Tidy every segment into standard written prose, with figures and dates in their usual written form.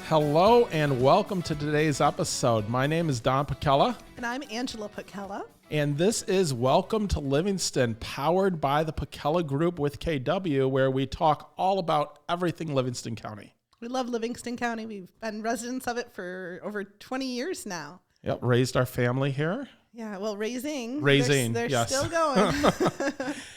Hello and welcome to today's episode. My name is Don Putkela. And I'm Angela Putkela. And this is Welcome to Livingston, powered by the Putkela Group with KW, where we talk all about everything Livingston County. We love Livingston County. We've been residents of it for over 20 years now. Yep, raised our family here. Yeah, well, raising. They're yes. still going.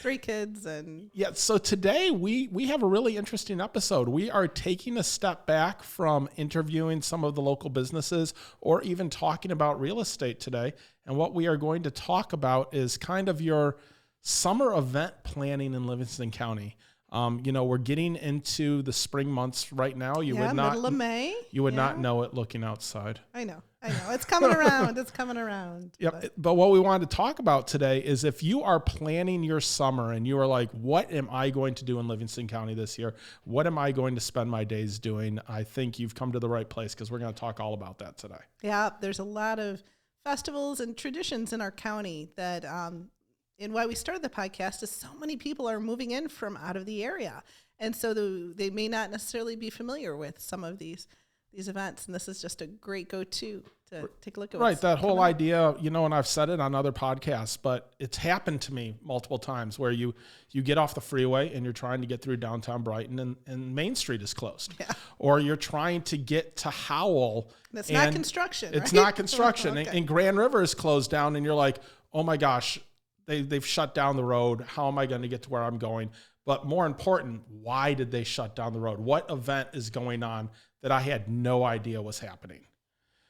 3 kids and... Yeah, so today we have a really interesting episode. We are taking a step back from interviewing some of the local businesses or even talking about real estate today. And what we are going to talk about is kind of your summer event planning in Livingston County. We're getting into the spring months right now. Middle of May. You would not know it looking outside. I know. It's coming around. It's coming around. Yep. But what we wanted to talk about today is if you are planning your summer and you are like, what am I going to do in Livingston County this year? What am I going to spend my days doing? I think you've come to the right place because we're going to talk all about that today. Yeah, there's a lot of festivals and traditions in our county that, and why we started the podcast is so many people are moving in from out of the area. And so they may not necessarily be familiar with some of these events, and this is just a great go-to to take a look at. Right, that whole idea, and I've said it on other podcasts, but it's happened to me multiple times where you get off the freeway and you're trying to get through downtown Brighton and Main Street is closed. Yeah. Or you're trying to get to Howell. It's not construction, It's right? not construction. Okay. And Grand River is closed down and you're like, oh my gosh, they've shut down the road. How am I going to get to where I'm going? But more important, why did they shut down the road? What event is going on that I had no idea was happening?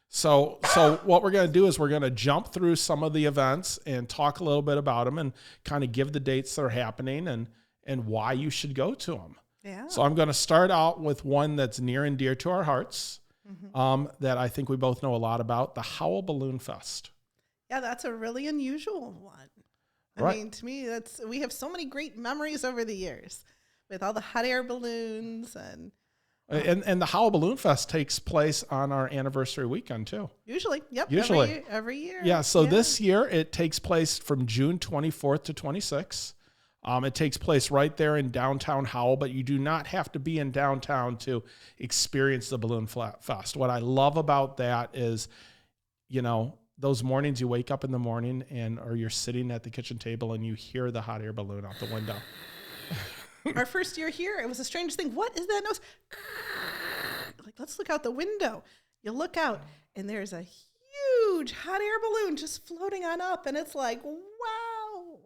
So what we're going to do is we're going to jump through some of the events and talk a little bit about them and kind of give the dates that are happening and why you should go to them. Yeah. So I'm going to start out with one that's near and dear to our hearts, that I think we both know a lot about, the Howl Balloon Fest. Yeah, that's a really unusual one. I mean, to me, we have so many great memories over the years with all the hot air balloons and the Howl Balloon Fest takes place on our anniversary weekend too. Usually, yep. Usually. Every year. Yeah, so this year it takes place from June 24th to 26th. It takes place right there in downtown Howell, but you do not have to be in downtown to experience the Balloon Fest. What I love about that is, those mornings you wake up in the morning or you're sitting at the kitchen table and you hear the hot air balloon out the window. Our first year here, it was a strange thing. What is that noise? Like, let's look out the window. You look out, and there's a huge hot air balloon just floating on up, and it's like, wow.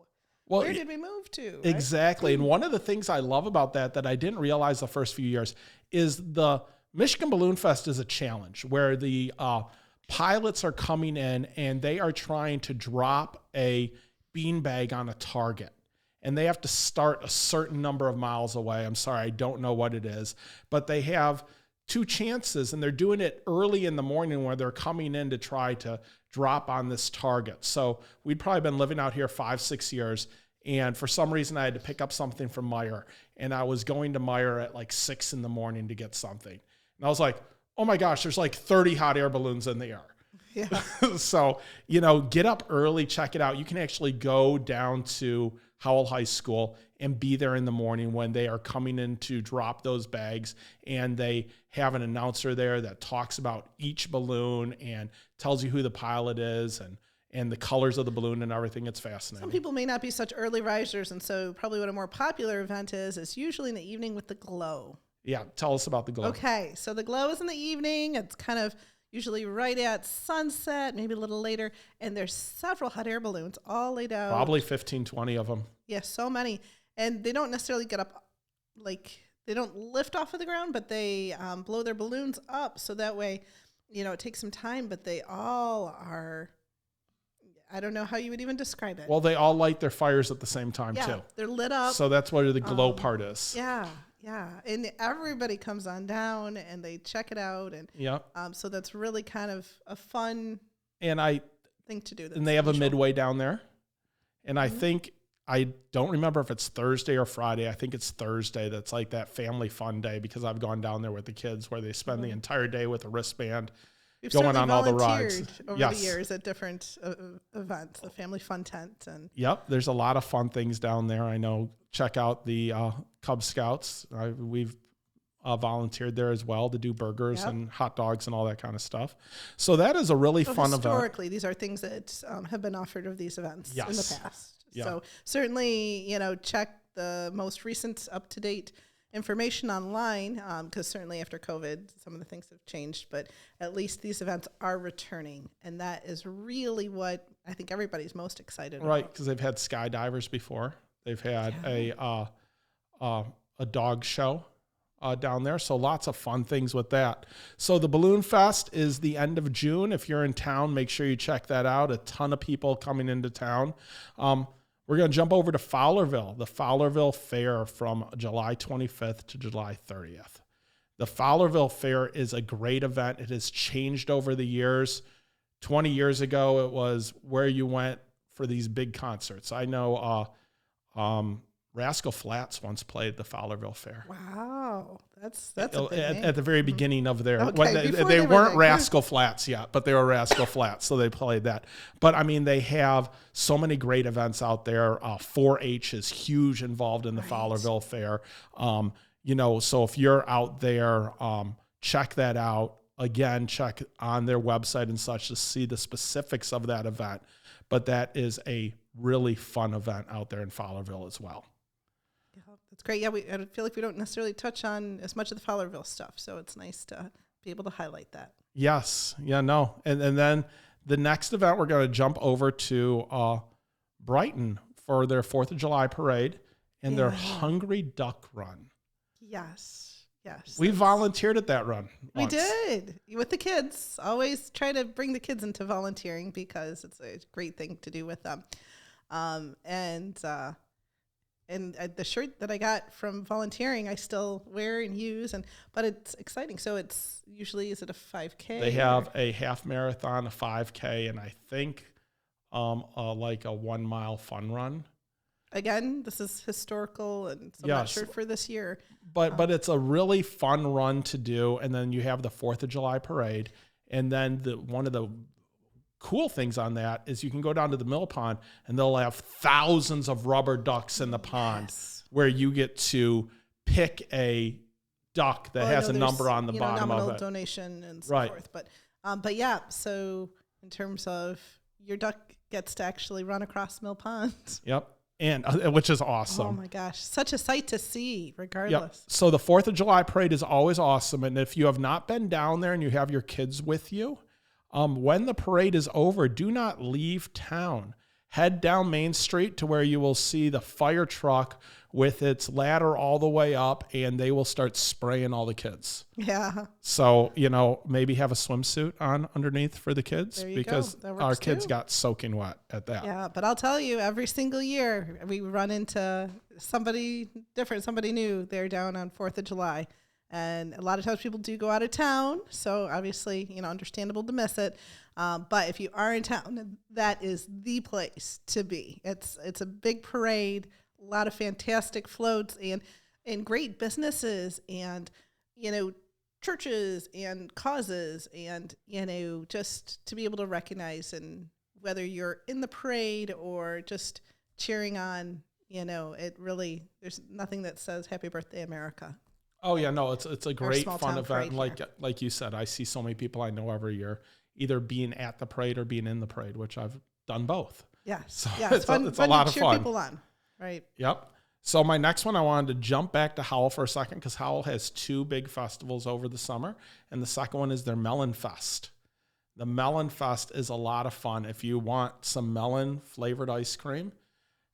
Well, where did we move to? Right? Exactly. And one of the things I love about that I didn't realize the first few years is the Michigan Balloon Fest is a challenge where the pilots are coming in and they are trying to drop a beanbag on a target. And they have to start a certain number of miles away. I'm sorry, I don't know what it is. But they have 2 chances, and they're doing it early in the morning where they're coming in to try to drop on this target. So we'd probably been living out here 5-6 years. And for some reason, I had to pick up something from Meijer. And I was going to Meijer at like 6 in the morning to get something. And I was like, oh my gosh, there's like 30 hot air balloons in the air. Yeah. So, get up early, check it out. You can actually go down to Howell High School and be there in the morning when they are coming in to drop those bags. And they have an announcer there that talks about each balloon and tells you who the pilot is and the colors of the balloon and everything. It's fascinating. Some people may not be such early risers, and so probably what a more popular event is usually in the evening with the glow. Yeah, tell us about the glow. Okay, so the glow is in the evening. It's kind of usually right at sunset, maybe a little later, and there's several hot air balloons all laid out. Probably 15, 20 of them. Yeah, so many. And they don't necessarily get up, they don't lift off of the ground, but they blow their balloons up, so that way, it takes some time, but they all are, I don't know how you would even describe it. Well, they all light their fires at the same time, too. They're lit up. So that's where the glow part is. Yeah. Yeah, and everybody comes on down and they check it out, and so that's really kind of a fun thing to do. And they have a midway down there, and I think I don't remember if it's Thursday or Friday. I think it's Thursday. That's like that family fun day because I've gone down there with the kids where they spend the entire day with a wristband. We've going on all the rides over the years at different events, the family fun tent. And there's a lot of fun things down there. I know. Check out the Cub Scouts. We've volunteered there as well to do burgers and hot dogs and all that kind of stuff. So that is a really fun event. Historically, these are things that have been offered of these events in the past. Yeah. So certainly, check the most recent up-to-date information online, because certainly after COVID, some of the things have changed, but at least these events are returning. And that is really what I think everybody's most excited about. Right, because they've had skydivers before. They've had a dog show down there. So lots of fun things with that. So the Balloon Fest is the end of June. If you're in town, make sure you check that out. A ton of people coming into town. We're going to jump over to Fowlerville, the Fowlerville Fair from July 25th to July 30th. The Fowlerville Fair is a great event. It has changed over the years. 20 years ago, it was where you went for these big concerts. I know Rascal Flatts once played the Fowlerville Fair. Wow, that's a big name. At the very beginning of their, Okay, they weren't Rascal Flatts yet, but they were Rascal Flatts, so they played that. But I mean, they have so many great events out there. 4-H is huge involved in the Fowlerville Fair. So if you're out there, check that out. Again, check on their website and such to see the specifics of that event. But that is a really fun event out there in Fowlerville as well. That's great. Yeah, I feel like we don't necessarily touch on as much of the Fowlerville stuff, so it's nice to be able to highlight that. Yes. Yeah, no. And then the next event, we're going to jump over to Brighton for their 4th of July parade and their Hungry Duck Run. Yes. We volunteered at that run once. We did. With the kids. Always try to bring the kids into volunteering because it's a great thing to do with them. And the shirt that I got from volunteering, I still wear and use, but it's exciting. So it's usually, is it a 5K? They have a half marathon, a 5K, and I think like a 1 mile fun run. Again, this is historical, and so I'm not sure for this year. But it's a really fun run to do, and then you have the 4th of July parade, and then one of the cool things on that is you can go down to the mill pond and they'll have thousands of rubber ducks in the pond where you get to pick a duck that has a number on the bottom of it. Donation and so forth. But yeah, so in terms of your duck gets to actually run across Mill Pond. Yep. And which is awesome. Oh my gosh, such a sight to see regardless. Yep. So the 4th of July parade is always awesome. And if you have not been down there and you have your kids with you, when the parade is over, do not leave town. Head down Main Street to where you will see the fire truck with its ladder all the way up, and they will start spraying all the kids. Yeah. So, maybe have a swimsuit on underneath for the kids because our kids got soaking wet at that. Yeah, but I'll tell you, every single year we run into somebody different, somebody new. They're down on 4th of July. And a lot of times people do go out of town, so obviously, understandable to miss it. But if you are in town, that is the place to be. It's a big parade, a lot of fantastic floats, and great businesses, and churches and causes, and just to be able to recognize, and whether you're in the parade or just cheering on, it really, there's nothing that says Happy Birthday America. Oh yeah, no, it's a great fun event. Like you said, I see so many people I know every year either being at the parade or being in the parade, which I've done both. Yeah, so it's fun. It's a lot of fun. Cheer people on, right? Yep. So my next one, I wanted to jump back to Howell for a second because Howell has 2 big festivals over the summer, and the second one is their Melon Fest. The Melon Fest is a lot of fun. If you want some melon flavored ice cream,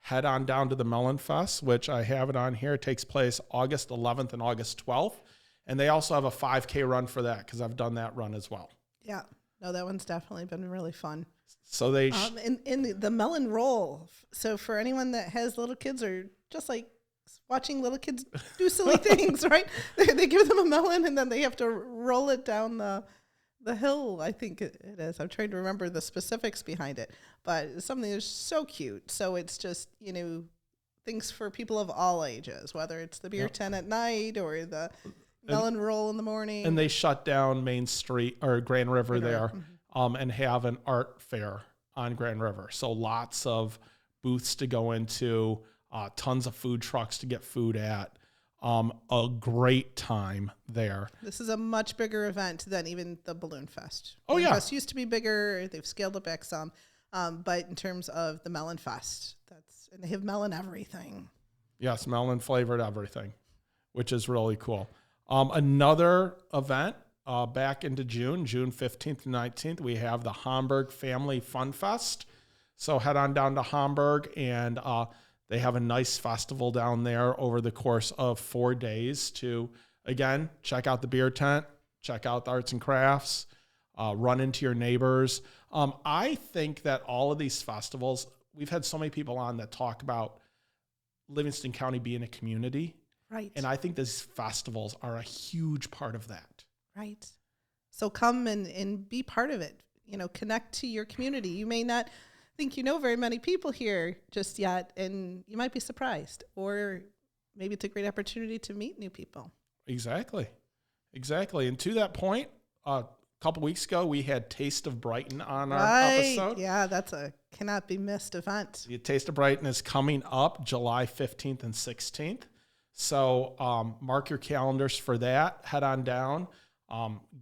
head on down to the Melon Fest, which I have it on here. It takes place August 11th and August 12th. And they also have a 5K run for that because I've done that run as well. Yeah. No, that one's definitely been really fun. So they... in the melon roll, so for anyone that has little kids or just like watching little kids do silly things, right? They give them a melon and then they have to roll it down the hill, I think it is. I'm trying to remember the specifics behind it, but it's something that's so cute. So it's just, things for people of all ages, whether it's the beer tent at night or the melon roll in the morning. And they shut down Main Street or Grand River there and have an art fair on Grand River. So lots of booths to go into, tons of food trucks to get food at. A great time there. This is a much bigger event than even the Balloon Fest. Oh, Balloon yeah. Fest used to be bigger. They've scaled it back some. But in terms of the Melon Fest, and they have melon everything. Yes, melon flavored everything, which is really cool. Another event back into June 15th and 19th, we have the Hamburg Family Fun Fest. So head on down to Hamburg, and they have a nice festival down there over the course of 4 days to, again, check out the beer tent, check out the arts and crafts, run into your neighbors. I think that all of these festivals, we've had so many people on that talk about Livingston County being a community. Right. And I think these festivals are a huge part of that. Right. So come and be part of it. Connect to your community. You may not think you know very many people here just yet, and you might be surprised. Or maybe it's a great opportunity to meet new people. Exactly. And to that point, a couple weeks ago, we had Taste of Brighton on our episode. Yeah, that's a cannot be missed event. The Taste of Brighton is coming up July 15th and 16th. So mark your calendars for that. Head on down.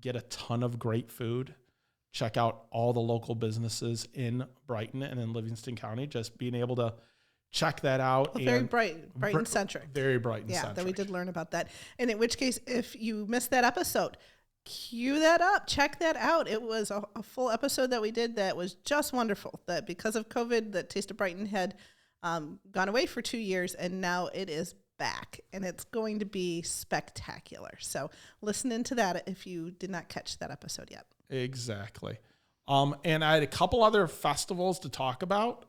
Get a ton of great food. Check out all the local businesses in Brighton and in Livingston County. Just being able to check that out. Well, very Brighton-centric. Very Brighton-centric. Yeah, that we did learn about that. And in which case, if you missed that episode, cue that up. Check that out. It was a full episode that we did that was just wonderful. That because of COVID, the Taste of Brighton had gone away for 2 years, and now it is back, and it's going to be spectacular. So listen into that if you did not catch that episode yet. Exactly. And I had a couple other festivals to talk about.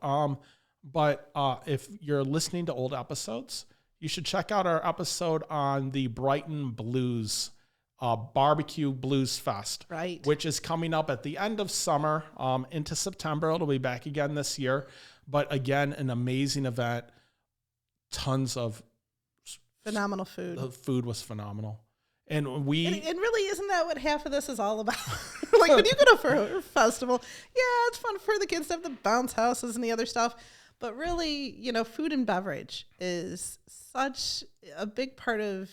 But if you're listening to old episodes, you should check out our episode on the Brighton Blues Barbecue Blues Fest, right? Which is coming up at the end of summer into September. It'll be back again this year. But again, an amazing event. Tons of phenomenal food. The food was phenomenal. And really, isn't that what half of this is all about? Like when you go to a festival, yeah, it's fun for the kids to have the bounce houses and the other stuff. But really, food and beverage is such a big part of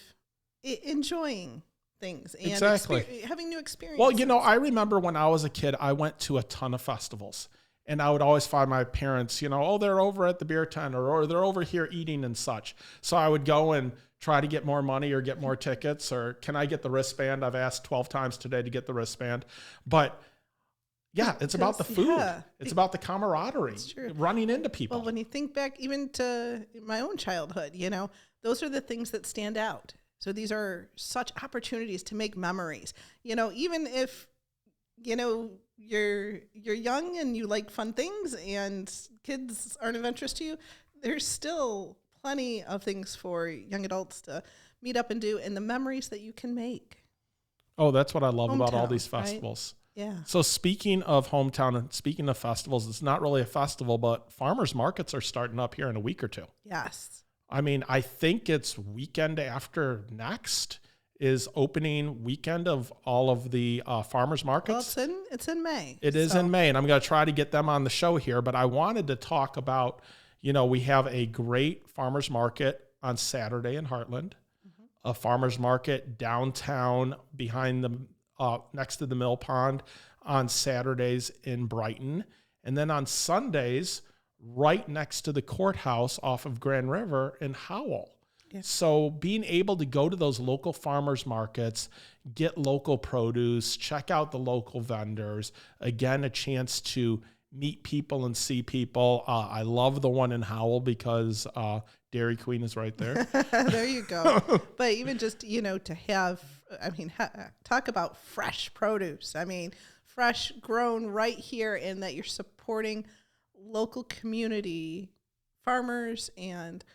enjoying things and exactly. Having new experiences. Well, I remember when I was a kid, I went to a ton of festivals. And I would always find my parents, they're over at the beer tent or they're over here eating and such. So I would go and try to get more money or get more tickets, or can I get the wristband? I've asked 12 times today to get the wristband. But yeah, it's about the food. Yeah. It's about the camaraderie, running into people. Well, when you think back even to my own childhood, those are the things that stand out. So these are such opportunities to make memories. Even if, you're young and you like fun things and kids aren't of interest to you, there's still plenty of things for young adults to meet up and do, and the memories that you can make. Oh, that's what I love about all these festivals. Right? Yeah. So speaking of hometown and speaking of festivals, it's not really a festival, but farmers markets are starting up here in a week or two. Yes. I mean, I think it's weekend after next is opening weekend of all of the farmers markets. Well, it's in May. It is in May, and I'm going to try to get them on the show here. But I wanted to talk about, we have a great farmers market on Saturday in Heartland, a farmers market downtown behind the next to the mill pond on Saturdays in Brighton, and then on Sundays right next to the courthouse off of Grand River in Howell. Yeah. So being able to go to those local farmers markets, get local produce, check out the local vendors, again, a chance to meet people and see people. I love the one in Howell because Dairy Queen is right there. There you go. But even just, to have, talk about fresh produce. Fresh grown right here, and that you're supporting local community farmers and,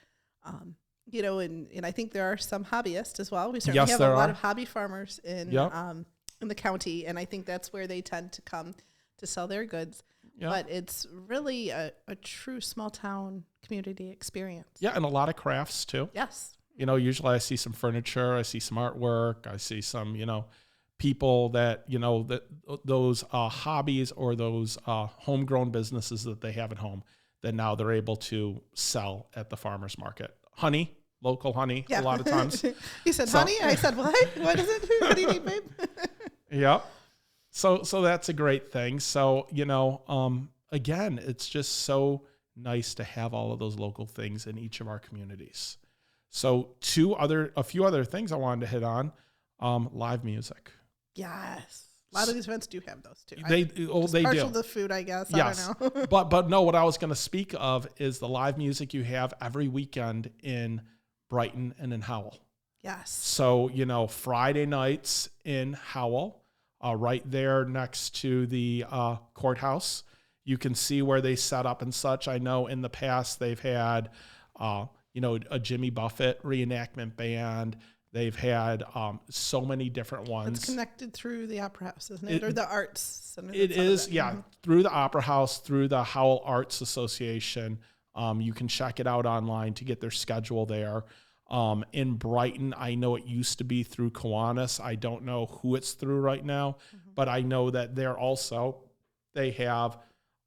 and I think there are some hobbyists as well. We certainly have a lot of hobby farmers in the county, and I think that's where they tend to come to sell their goods. Yep. But it's really a true small town community experience. Yeah, and a lot of crafts too. Yes. Usually I see some furniture, I see some artwork, I see some, people that, that those hobbies or those homegrown businesses that they have at home that now they're able to sell at the farmer's market. Honey, local honey a lot of times. You said honey? I said, what? What is it? What do you need, babe? Yep. So that's a great thing. So, again, it's just so nice to have all of those local things in each of our communities. So a few other things I wanted to hit on, live music. Yes. A lot of these events do have those too. They partial do. to the food, I guess. Yes. I don't know. but no, what I was going to speak of is the live music you have every weekend in Brighton and in Howell. Yes. So, Friday nights in Howell, right there next to the courthouse, you can see where they set up and such. I know in the past they've had, a Jimmy Buffett reenactment band. They've had so many different ones. It's connected through the Opera House, isn't it? Or the Arts Center? It is, yeah. Mm-hmm. Through the Opera House, through the Howell Arts Association. You can check it out online to get their schedule there. In Brighton, I know it used to be through Kiwanis. I don't know who it's through right now, but I know that they have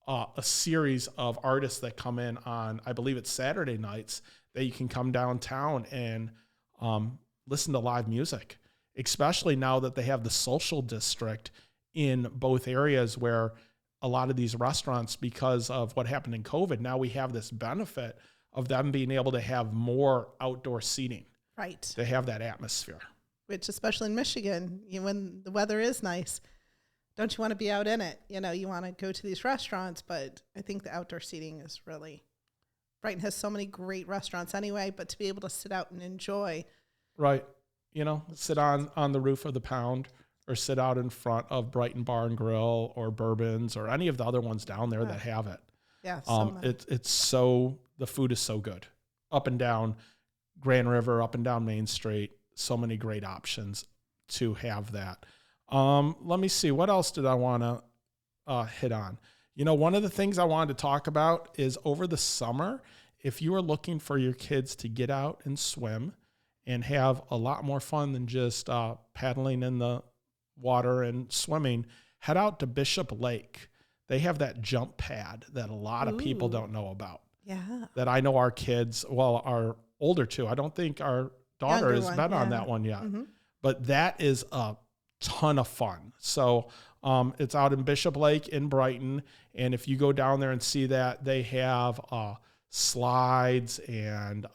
a series of artists that come in on, I believe it's Saturday nights, that you can come downtown and listen to live music, especially now that they have the social district in both areas where a lot of these restaurants, because of what happened in COVID, now we have this benefit of them being able to have more outdoor seating. Right. To have that atmosphere. Which, especially in Michigan, when the weather is nice, don't you want to be out in it? You want to go to these restaurants, but I think the outdoor seating is really... Brighton has so many great restaurants anyway, but to be able to sit out and enjoy... Right. Sit on the roof of the Pound or sit out in front of Brighton Bar and Grill or Bourbons or any of the other ones down there that have it. Yeah, the food is so good. Up and down Grand River, up and down Main Street, so many great options to have that. Let me see. What else did I want to hit on? One of the things I wanted to talk about is over the summer, if you are looking for your kids to get out and swim and have a lot more fun than just paddling in the water and swimming, head out to Bishop Lake. They have that jump pad that a lot of people don't know about. Yeah. That I know our kids, our older two, I don't think our daughter has been on that one yet. Mm-hmm. But that is a ton of fun. So it's out in Bishop Lake in Brighton. And if you go down there and see that, they have slides and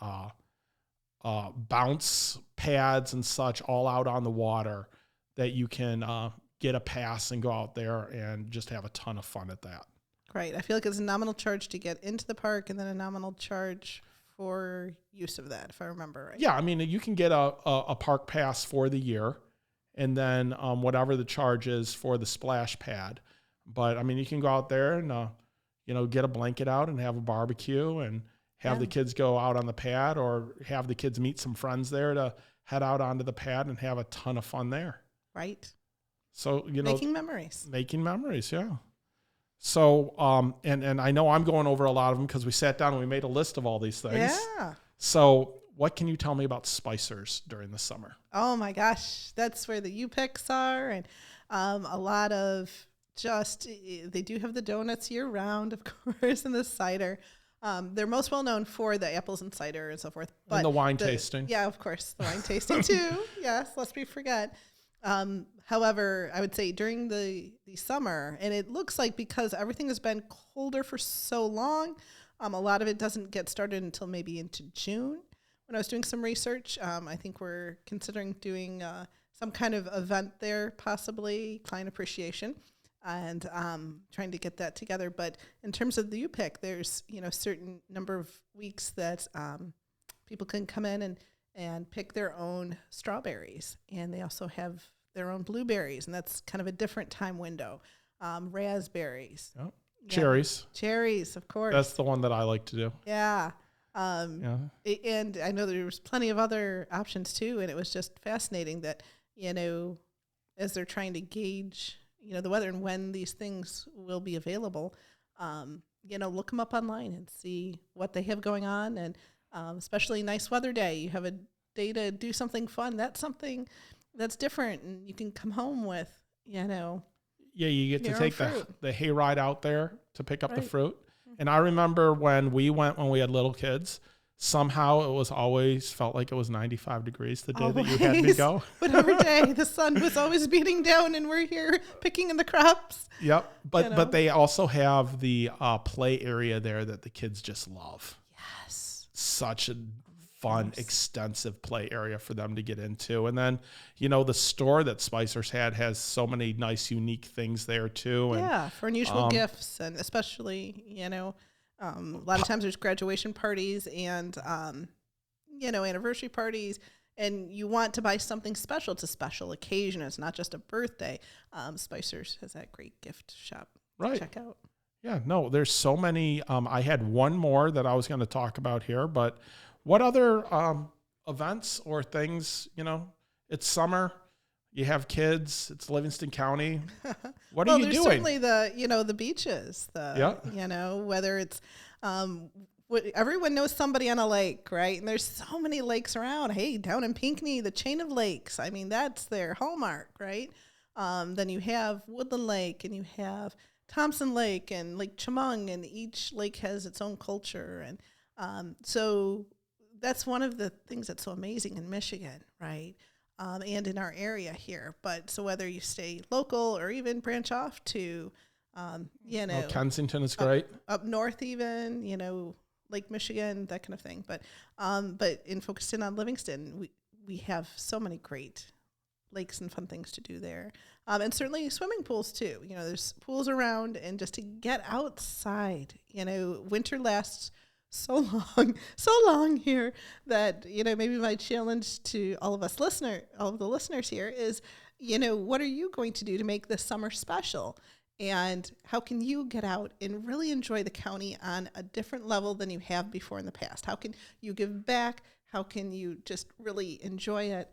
bounce pads and such all out on the water that you can get a pass and go out there and just have a ton of fun at that. Right. I feel like it's a nominal charge to get into the park and then a nominal charge for use of that, if I remember right. Yeah, I mean, you can get a park pass for the year and then whatever the charge is for the splash pad. But, I mean, you can go out there and, get a blanket out and have a barbecue and have the kids go out on the pad or have the kids meet some friends there to head out onto the pad and have a ton of fun there. Right. So, Making memories. Making memories, yeah. So, and I know I'm going over a lot of them because we sat down and we made a list of all these things. Yeah. So what can you tell me about Spicers during the summer? Oh my gosh. That's where the U-Picks are. And a lot of they do have the donuts year round, of course, and the cider. They're most well known for the apples and cider and so forth. But and the wine tasting. Yeah, of course. The wine tasting too. Yes, lest we forget. However, I would say during the summer, and it looks like because everything has been colder for so long, a lot of it doesn't get started until maybe into June. When I was doing some research, I think we're considering doing some kind of event there, possibly client appreciation, and trying to get that together. But in terms of the U-Pick, there's certain number of weeks that people can come in and pick their own strawberries, and they also have their own blueberries, and that's kind of a different time window. Raspberries. Oh. Yeah. Cherries, of course. That's the one that I like to do. Yeah. And I know there was plenty of other options too, and it was just fascinating that, as they're trying to gauge, the weather and when these things will be available, look them up online and see what they have going on. And especially nice weather day, you have a day to do something fun. That's something that's different, and you can come home with, Yeah, you get to take the hayride out there to pick up the fruit. And I remember when we went when we had little kids, somehow it was always felt like it was 95 degrees the day that you had me go. Whatever day, the sun was always beating down and we're here picking in the crops. Yep. But they also have the play area there that the kids just love. Yes. Such a fun, extensive play area for them to get into. And then, the store that Spicer's had has so many nice, unique things there too. And, for unusual gifts, and especially, a lot of times there's graduation parties and, anniversary parties, and you want to buy something special. It's a special occasion. It's not just a birthday. Spicer's has that great gift shop. Right. Check out. Yeah, no, there's so many. I had one more that I was going to talk about here, but what other events or things, it's summer, you have kids, it's Livingston County. What are you doing? Well, there's certainly the beaches, whether it's, everyone knows somebody on a lake, right? And there's so many lakes around. Hey, down in Pinckney, the chain of lakes, I mean, that's their hallmark, right? Then you have Woodland Lake and you have Thompson Lake and Lake Chemung, and each lake has its own culture. And so that's one of the things that's so amazing in Michigan, right? And in our area here. But so whether you stay local or even branch off to, Kensington is great. Up north even, Lake Michigan, that kind of thing. But in focused in on Livingston, we have so many great lakes and fun things to do there. And certainly swimming pools too. There's pools around, and just to get outside, winter lasts so long here that, maybe my challenge to all of the listeners here is, what are you going to do to make this summer special? And how can you get out and really enjoy the county on a different level than you have before in the past? How can you give back? How can you just really enjoy it?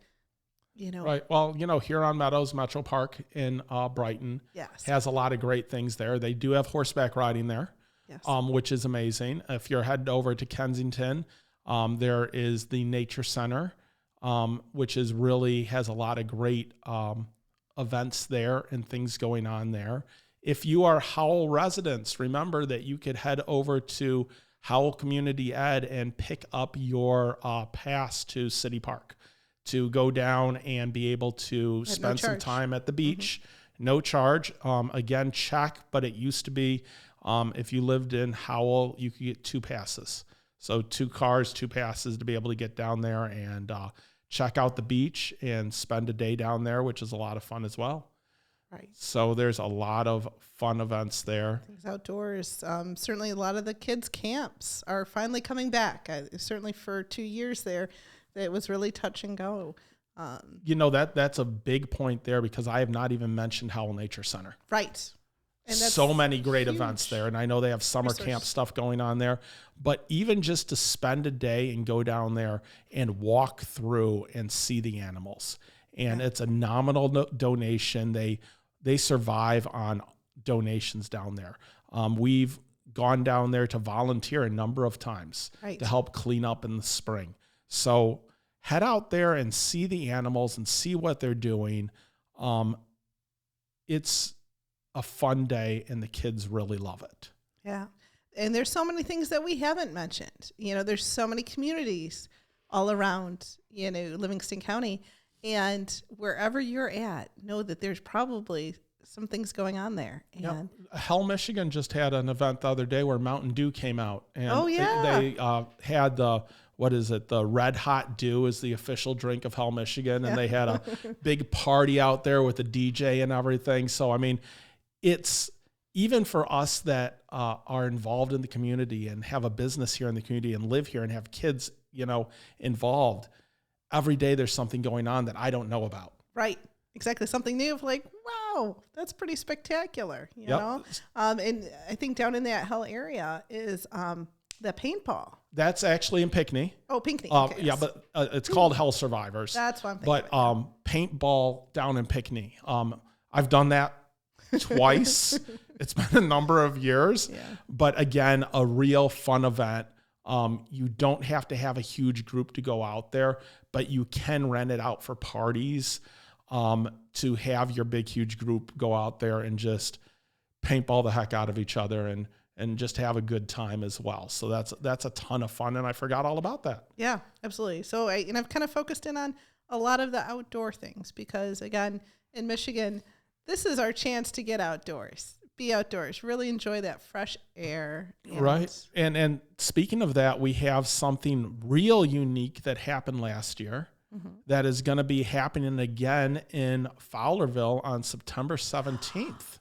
Right. Well, Huron Meadows Metro Park in Brighton has a lot of great things there. They do have horseback riding there. Yes. Which is amazing. If you're headed over to Kensington, there is the Nature Center, which has a lot of great events there and things going on there. If you are Howell residents, remember that you could head over to Howell Community Ed and pick up your pass to City Park to go down and be able to spend some time at the beach. Mm-hmm. No charge. Again, check, but it used to be if you lived in Howell, you could get 2 passes. So 2 cars, 2 passes to be able to get down there and check out the beach and spend a day down there, which is a lot of fun as well. Right. So there's a lot of fun events there. Things outdoors. Certainly a lot of the kids' camps are finally coming back. Certainly for 2 years there, it was really touch and go. That's a big point there, because I have not even mentioned Howell Nature Center. Right. And that's so many great events there. And I know they have summer camp stuff going on there. But even just to spend a day and go down there and walk through and see the animals. And it's a nominal donation. They survive on donations down there. We've gone down there to volunteer a number of times to help clean up in the spring. So head out there and see the animals and see what they're doing. It's a fun day, and the kids really love it. Yeah. And there's so many things that we haven't mentioned. There's so many communities all around, Livingston County. And wherever you're at, know that there's probably some things going on there. And Hell, Michigan just had an event the other day where Mountain Dew came out. And they had the Red Hot Dew is the official drink of Hell, Michigan. And they had a big party out there with a DJ and everything. So, I mean, it's even for us that are involved in the community and have a business here in the community and live here and have kids, involved. Every day there's something going on that I don't know about. Right. Exactly. Something new of like, wow, that's pretty spectacular, you know? And I think down in that Hell area is the paintball. That's actually in Pinckney. Oh, Pinckney. Okay, yeah, but it's called Hell Survivors. That's one thing. But paintball down in Pinckney. I've done that twice. It's been a number of years. Yeah. But again, a real fun event. You don't have to have a huge group to go out there, but you can rent it out for parties to have your big, huge group go out there and just paintball the heck out of each other and and just have a good time as well. So that's a ton of fun, and I forgot all about that. Yeah, absolutely. So I've kind of focused in on a lot of the outdoor things because, again, in Michigan, this is our chance to get outdoors, be outdoors, really enjoy that fresh air. Right. And speaking of that, we have something real unique that happened last year that is going to be happening again in Fowlerville on September 17th.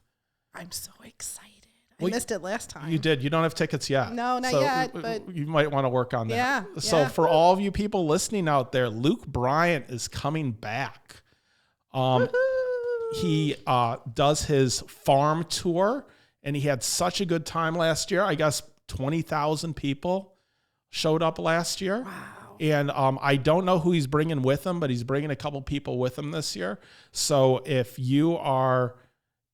I'm so excited. I missed it last time. You did. You don't have tickets yet. No, not yet. But you might want to work on that. Yeah. So for all of you people listening out there, Luke Bryant is coming back. He does his farm tour, and he had such a good time last year. I guess 20,000 people showed up last year. Wow. And I don't know who he's bringing with him, but he's bringing a couple people with him this year. So if you are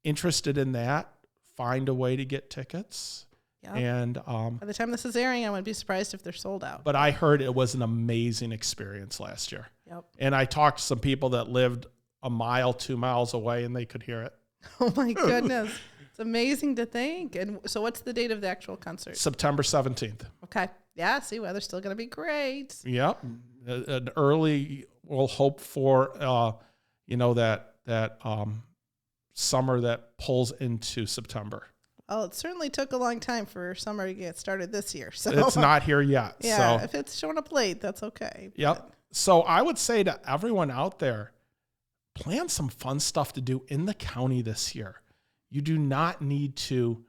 interested in that, find a way to get tickets. Yep. And by the time this is airing, I wouldn't be surprised if they're sold out. But I heard it was an amazing experience last year. Yep. And I talked to some people that lived a mile, 2 miles away, and they could hear it. Oh my goodness. It's amazing to think. And so what's the date of the actual concert? September 17th. Okay. Yeah, see, weather's still going to be great. Yep. An early, we'll hope for, that summer that pulls into September. Well, it certainly took a long time for summer to get started this year. So it's not here yet. Yeah, so. if it's showing up late, that's okay. Yep. But So I would say to everyone out there, plan some fun stuff to do in the county this year. You do not need to,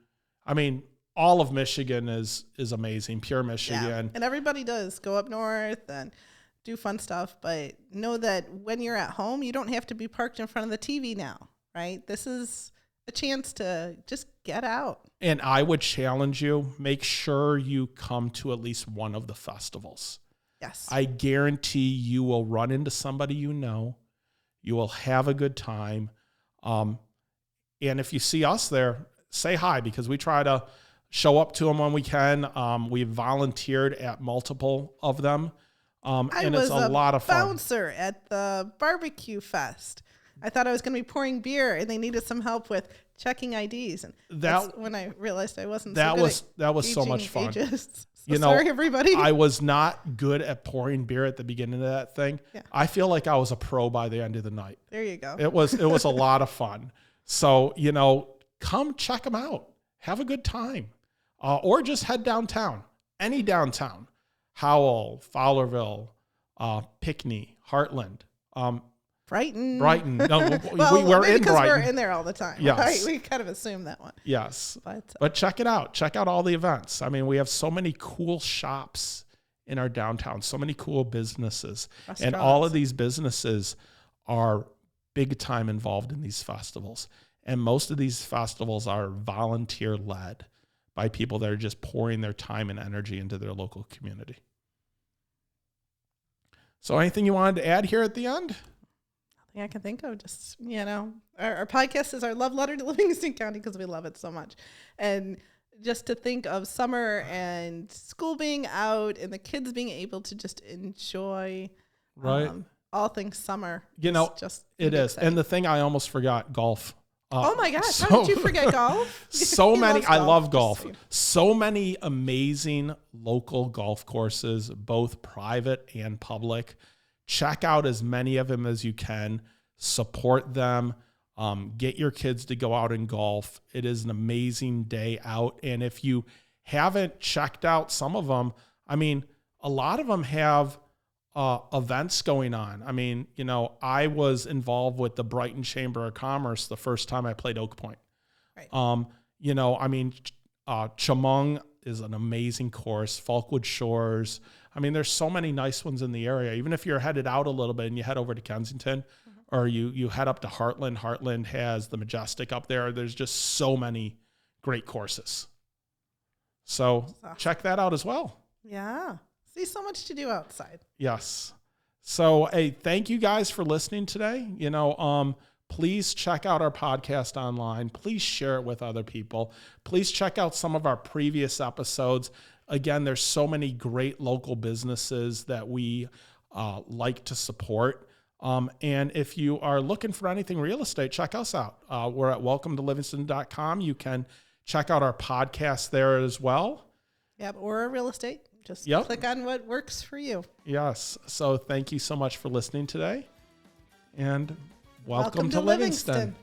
all of Michigan is amazing, pure Michigan. Yeah. And everybody does go up north and do fun stuff, but know that when you're at home, you don't have to be parked in front of the TV now, right? This is a chance to just get out. And I would challenge you, make sure you come to at least one of the festivals. Yes. I guarantee you will run into somebody you know. You will have a good time. And if you see us there, say hi, because we try to show up to them when we can. We've volunteered at multiple of them. And it's a lot of fun. I was a bouncer at the barbecue fest. I thought I was going to be pouring beer, and they needed some help with checking IDs. And that's when I realized I wasn't that so good was at that was so much fun. Ages. So sorry, everybody. I was not good at pouring beer at the beginning of that thing. Yeah. I feel like I was a pro by the end of the night. There you go. It was a lot of fun. So, come check them out. Have a good time. Or just head downtown. Any downtown. Howell, Fowlerville, Pinckney, Heartland. Brighton. No, well, we're in because Brighton. we're in there all the time. Yes. Right? We kind of assume that one. Yes. But check it out. Check out all the events. We have so many cool shops in our downtown, so many cool businesses. And all of these businesses are big time involved in these festivals. And most of these festivals are volunteer led by people that are just pouring their time and energy into their local community. So anything you wanted to add here at the end? I can think of just, our podcast is our love letter to Livingston County because we love it so much. And just to think of summer and school being out and the kids being able to just enjoy all things summer. It is. And the thing I almost forgot, golf. Oh my gosh, how did you forget golf? I love golf. So many amazing local golf courses, both private and public. Check out as many of them as you can. Support them. Get your kids to go out and golf. It is an amazing day out. And if you haven't checked out some of them, a lot of them have events going on. I was involved with the Brighton Chamber of Commerce the first time I played Oak Point. Right. Chemung is an amazing course. Falkwood Shores. There's so many nice ones in the area. Even if you're headed out a little bit and you head over to Kensington or you head up to Heartland. Heartland has the Majestic up there. There's just so many great courses. So check that out as well. Yeah. See, so much to do outside. Yes. So, hey, thank you guys for listening today. Please check out our podcast online. Please share it with other people. Please check out some of our previous episodes. Again, there's so many great local businesses that we like to support. And if you are looking for anything real estate, check us out. We're at welcometolivingston.com. You can check out our podcast there as well. Yep, or real estate. Just click on what works for you. Yes. So thank you so much for listening today. And welcome to Livingston.